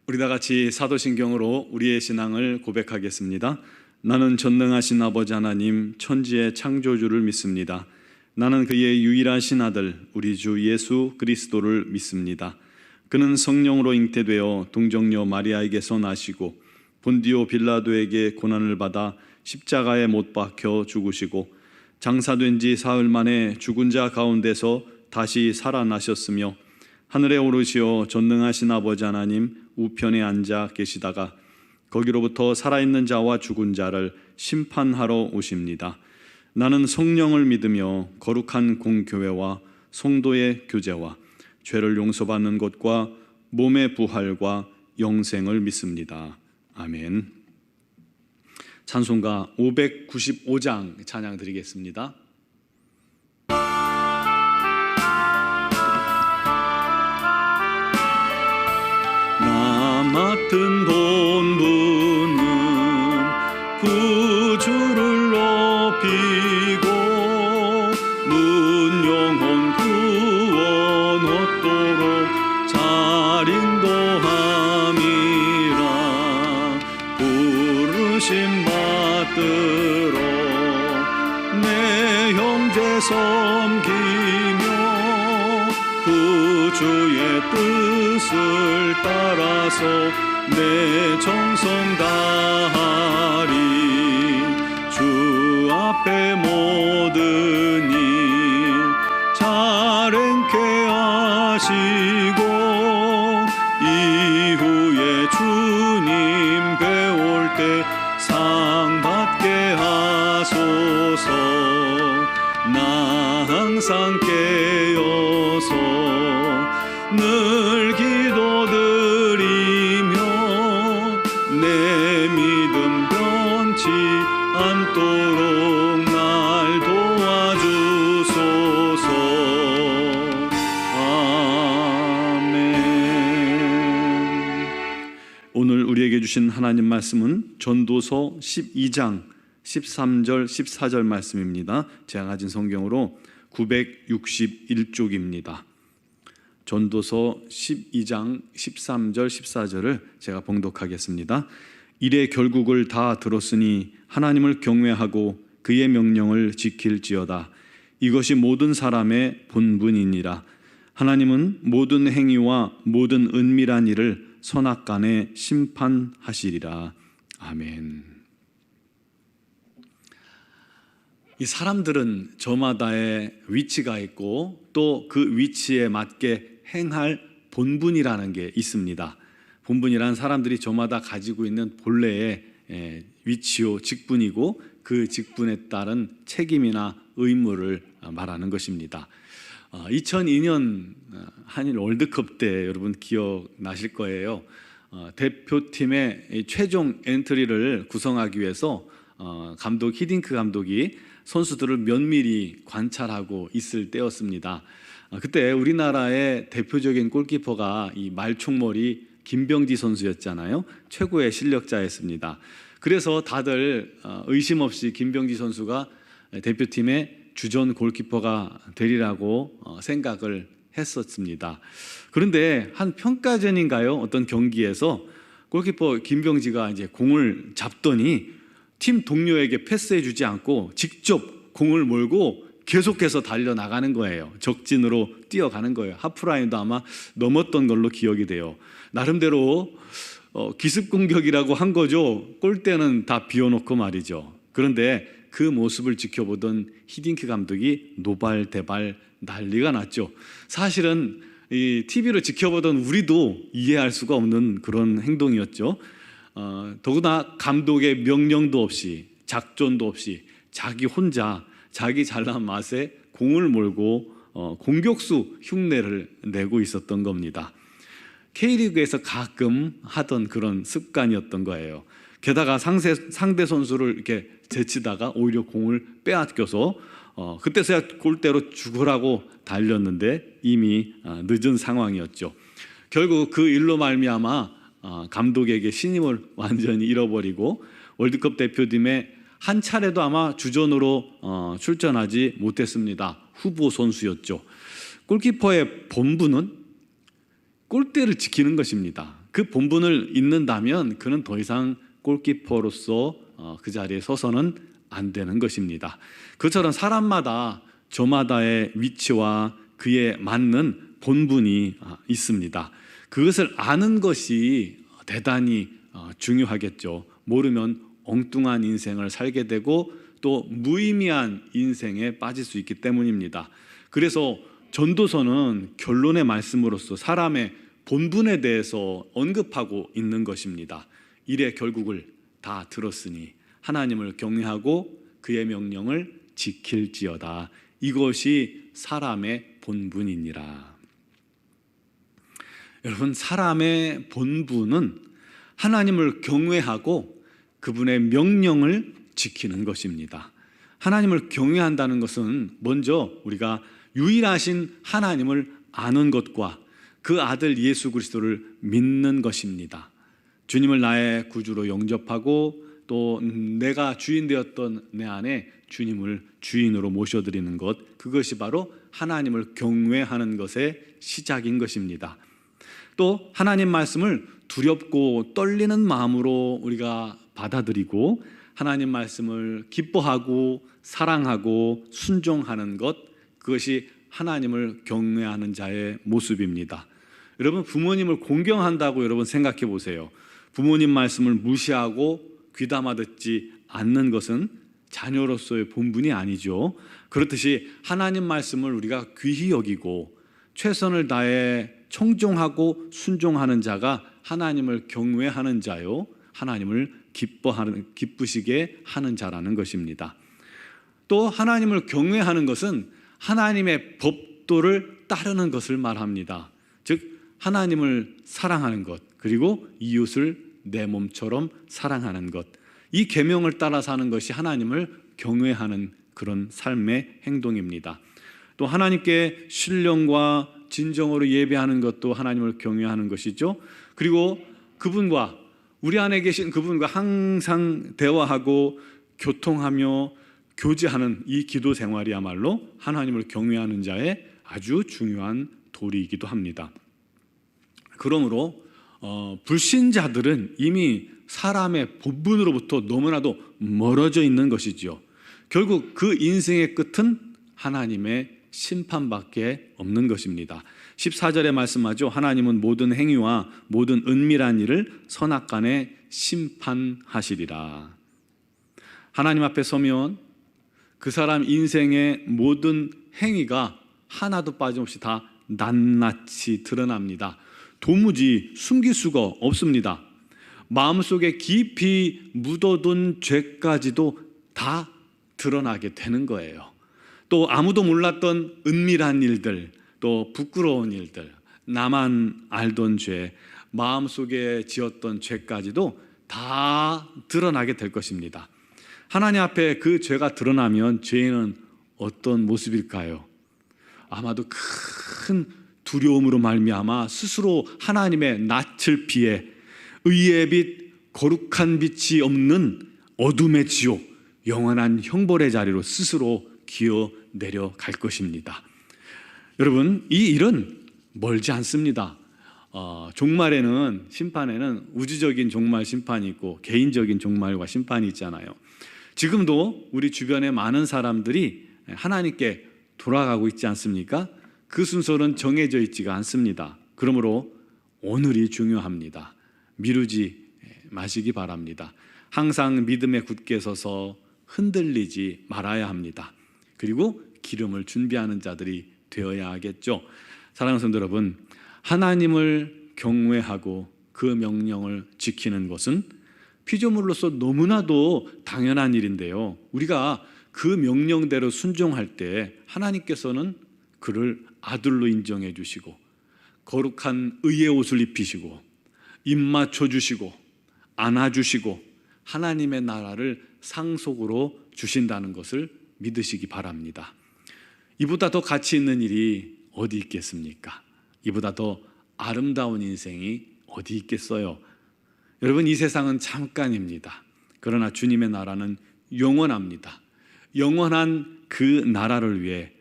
우리 다 같이 사도신경으로 우리의 신앙을 고백하겠습니다. 나는 전능하신 아버지 하나님 천지의 창조주를 믿습니다. 나는 그의 유일하신 아들 우리 주 예수 그리스도를 믿습니다. 그는 성령으로 잉태되어 동정녀 마리아에게서 나시고 본디오 빌라도에게 고난을 받아 십자가에 못 박혀 죽으시고 장사된 지 사흘 만에 죽은 자 가운데서 다시 살아나셨으며 하늘에 오르시어 전능하신 아버지 하나님 우편에 앉아 계시다가 거기로부터 살아있는 자와 죽은 자를 심판하러 오십니다. 나는 성령을 믿으며 거룩한 공교회와 성도의 교제와 죄를 용서받는 것과 몸의 부활과 영생을 믿습니다. 아멘. 찬송가 595장 찬양 드리겠습니다. 나 맡은 본분은 구주를 높이고 문영혼 구원 얻도록 잘 인도함이라. 부르심 받들어 내 형제 섬기며 구주의 뜻을 따라서 내 정성 다하리. 주 앞에 모든 일 잘 행케 하시고 이후에 주님 배울 때 상 받게 하소서. 나 항상 깨어서 늘 기도드리며 내 믿음 변치 않도록 날 도와주소서. 아멘. 오늘 우리에게 주신 하나님 말씀은 전도서 12장 13절 14절 말씀입니다. 제가 가진 성경으로 961쪽입니다. 전도서 12장 13절 14절을 제가 봉독하겠습니다. 이래 결국을 다 들었으니 하나님을 경외하고 그의 명령을 지킬지어다. 이것이 모든 사람의 본분이니라. 하나님은 모든 행위와 모든 은밀한 일을 선악간에 심판하시리라. 아멘. 이 사람들은 저마다의 위치가 있고 또 그 위치에 맞게 행할 본분이라는 게 있습니다. 본분이란 사람들이 저마다 가지고 있는 본래의 위치요 직분이고 그 직분에 따른 책임이나 의무를 말하는 것입니다. 2002년 한일 월드컵 때 여러분 기억나실 거예요. 대표팀의 최종 엔트리를 구성하기 위해서 히딩크 감독이 선수들을 면밀히 관찰하고 있을 때였습니다. 그때 우리나라의 대표적인 골키퍼가 이 말총머리 김병지 선수였잖아요. 최고의 실력자였습니다. 그래서 다들 의심 없이 김병지 선수가 대표팀의 주전 골키퍼가 되리라고 생각을 했었습니다. 그런데 한 평가전인가요? 어떤 경기에서 골키퍼 김병지가 이제 공을 잡더니 팀 동료에게 패스해 주지 않고 직접 공을 몰고 계속해서 달려나가는 거예요. 적진으로 뛰어가는 거예요. 하프라인도 아마 넘었던 걸로 기억이 돼요. 나름대로 기습 공격이라고 한 거죠. 골대는 다 비워놓고 말이죠. 그런데 그 모습을 지켜보던 히딩크 감독이 노발대발 난리가 났죠. 사실은 이 TV로 지켜보던 우리도 이해할 수가 없는 그런 행동이었죠. 더구나 감독의 명령도 없이 작전도 없이 자기 혼자 자기 잘난 맛에 공을 몰고 공격수 흉내를 내고 있었던 겁니다. K리그에서 가끔 하던 그런 습관이었던 거예요. 게다가 상대 선수를 이렇게 제치다가 오히려 공을 빼앗겨서 그때서야 골대로 죽으라고 달렸는데 이미 늦은 상황이었죠. 결국 그 일로 말미암아 감독에게 신임을 완전히 잃어버리고 월드컵 대표팀에 한 차례도 아마 주전으로 출전하지 못했습니다. 후보 선수였죠. 골키퍼의 본분은 골대를 지키는 것입니다. 그 본분을 잊는다면 그는 더 이상 골키퍼로서 그 자리에 서서는 안 되는 것입니다. 그처럼 사람마다 저마다의 위치와 그에 맞는 본분이 있습니다. 그것을 아는 것이 대단히 중요하겠죠. 모르면 엉뚱한 인생을 살게 되고 또 무의미한 인생에 빠질 수 있기 때문입니다. 그래서 전도서는 결론의 말씀으로서 사람의 본분에 대해서 언급하고 있는 것입니다. 일의 결국을 다 들었으니 하나님을 경외하고 그의 명령을 지킬지어다. 이것이 사람의 본분이니라. 여러분, 사람의 본분은 하나님을 경외하고 그분의 명령을 지키는 것입니다. 하나님을 경외한다는 것은 먼저 우리가 유일하신 하나님을 아는 것과 그 아들 예수 그리스도를 믿는 것입니다. 주님을 나의 구주로 영접하고 또 내가 주인 되었던 내 안에 주님을 주인으로 모셔드리는 것, 그것이 바로 하나님을 경외하는 것의 시작인 것입니다. 또 하나님 말씀을 두렵고 떨리는 마음으로 우리가 받아들이고 하나님 말씀을 기뻐하고 사랑하고 순종하는 것, 그것이 하나님을 경외하는 자의 모습입니다. 여러분, 부모님을 공경한다고 여러분 생각해 보세요. 부모님 말씀을 무시하고 귀담아 듣지 않는 것은 자녀로서의 본분이 아니죠. 그렇듯이 하나님 말씀을 우리가 귀히 여기고 최선을 다해 청종하고 순종하는 자가 하나님을 경외하는 자요, 하나님을 기쁘시게 하는 자라는 것입니다. 또 하나님을 경외하는 것은 하나님의 법도를 따르는 것을 말합니다. 즉 하나님을 사랑하는 것, 그리고 이웃을 내 몸처럼 사랑하는 것, 이 계명을 따라 사는 것이 하나님을 경외하는 그런 삶의 행동입니다. 또 하나님께 신령과 진정으로 예배하는 것도 하나님을 경외하는 것이죠. 그리고 그분과, 우리 안에 계신 그분과 항상 대화하고 교통하며 교제하는 이 기도 생활이야말로 하나님을 경외하는 자의 아주 중요한 도리이기도 합니다. 그러므로 불신자들은 이미 사람의 본분으로부터 너무나도 멀어져 있는 것이죠. 결국 그 인생의 끝은 하나님의 심판밖에 없는 것입니다. 14절에 말씀하죠. 하나님은 모든 행위와 모든 은밀한 일을 선악간에 심판하시리라. 하나님 앞에 서면 그 사람 인생의 모든 행위가 하나도 빠짐없이 다 낱낱이 드러납니다. 도무지 숨길 수가 없습니다. 마음속에 깊이 묻어둔 죄까지도 다 드러나게 되는 거예요. 또 아무도 몰랐던 은밀한 일들, 또 부끄러운 일들, 나만 알던 죄, 마음속에 지었던 죄까지도 다 드러나게 될 것입니다. 하나님 앞에 그 죄가 드러나면 죄인은 어떤 모습일까요? 아마도 큰 두려움으로 말미암아 스스로 하나님의 낯을 피해 의의 빛, 거룩한 빛이 없는 어둠의 지옥, 영원한 형벌의 자리로 스스로 기어 내려갈 것입니다. 여러분, 이 일은 멀지 않습니다. 종말에는, 심판에는 우주적인 종말 심판이 있고 개인적인 종말과 심판이 있잖아요. 지금도 우리 주변에 많은 사람들이 하나님께 돌아가고 있지 않습니까? 그 순서는 정해져 있지가 않습니다. 그러므로 오늘이 중요합니다. 미루지 마시기 바랍니다. 항상 믿음에 굳게 서서 흔들리지 말아야 합니다. 그리고 기름을 준비하는 자들이 되어야 하겠죠. 사랑하는 성도 여러분, 하나님을 경외하고 그 명령을 지키는 것은 피조물로서 너무나도 당연한 일인데요, 우리가 그 명령대로 순종할 때 하나님께서는 그를 아들로 인정해 주시고 거룩한 의의 옷을 입히시고 입 맞춰 주시고 안아주시고 하나님의 나라를 상속으로 주신다는 것을 믿으시기 바랍니다. 이보다 더 가치 있는 일이 어디 있겠습니까? 이보다 더 아름다운 인생이 어디 있겠어요? 여러분, 이 세상은 잠깐입니다. 그러나 주님의 나라는 영원합니다. 영원한 그 나라를 위해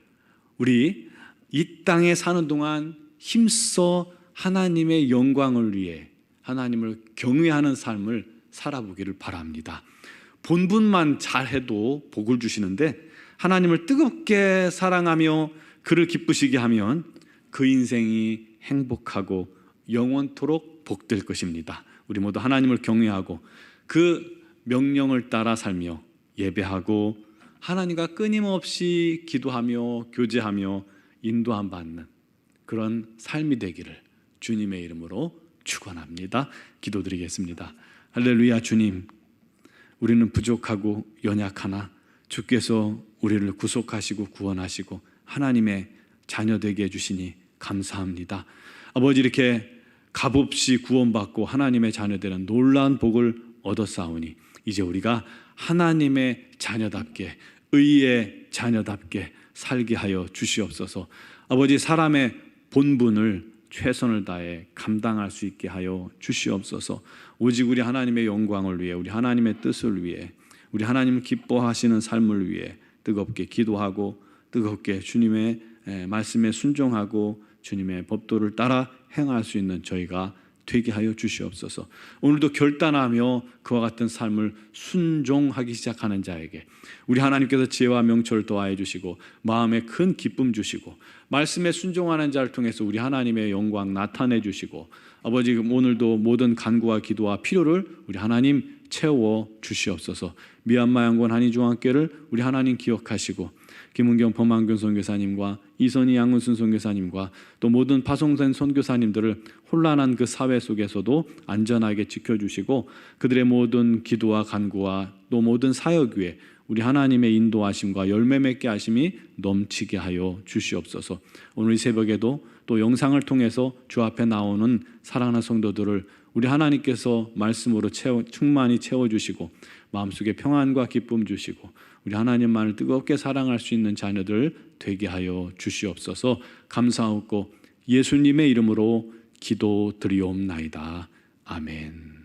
우리 이 땅에 사는 동안 힘써 하나님의 영광을 위해 하나님을 경외하는 삶을 살아보기를 바랍니다. 본분만 잘해도 복을 주시는데 하나님을 뜨겁게 사랑하며 그를 기쁘시게 하면 그 인생이 행복하고 영원토록 복될 것입니다. 우리 모두 하나님을 경외하고 그 명령을 따라 살며 예배하고 하나님과 끊임없이 기도하며 교제하며 인도함 받는 그런 삶이 되기를 주님의 이름으로 축원합니다. 기도드리겠습니다. 할렐루야. 주님, 우리는 부족하고 연약하나 주께서 우리를 구속하시고 구원하시고 하나님의 자녀 되게 해주시니 감사합니다. 아버지, 이렇게 값없이 구원받고 하나님의 자녀 되는 놀라운 복을 얻었사오니 이제 우리가 하나님의 자녀답게 의의 자녀답게 살게 하여 주시옵소서. 아버지, 사람의 본분을 최선을 다해 감당할 수 있게 하여 주시옵소서. 오직 우리 하나님의 영광을 위해, 우리 하나님의 뜻을 위해, 우리 하나님을 기뻐하시는 삶을 위해 뜨겁게 기도하고 뜨겁게 주님의 말씀에 순종하고 주님의 법도를 따라 행할 수 있는 저희가 되게 하여 주시옵소서. 오늘도 결단하며 그와 같은 삶을 순종하기 시작하는 자에게 우리 하나님께서 지혜와 명철을 더하여 주시고 마음에 큰 기쁨 주시고 말씀에 순종하는 자를 통해서 우리 하나님의 영광 나타내 주시고 아버지, 오늘도 모든 간구와 기도와 필요를 우리 하나님 채워 주시옵소서. 미얀마 양권 한의중앙교회를 우리 하나님 기억하시고 김은경 범한균 선교사님과 이선희 양은순 선교사님과 또 모든 파송된 선교사님들을 혼란한 그 사회 속에서도 안전하게 지켜주시고 그들의 모든 기도와 간구와 또 모든 사역 위에 우리 하나님의 인도하심과 열매 맺게 하심이 넘치게 하여 주시옵소서. 오늘 이 새벽에도 또 영상을 통해서 주 앞에 나오는 사랑하는 성도들을 우리 하나님께서 말씀으로 충만히 채워주시고 마음속에 평안과 기쁨 주시고 우리 하나님만을 뜨겁게 사랑할 수 있는 자녀들 되게 하여 주시옵소서. 감사하고 예수님의 이름으로 기도드리옵나이다. 아멘.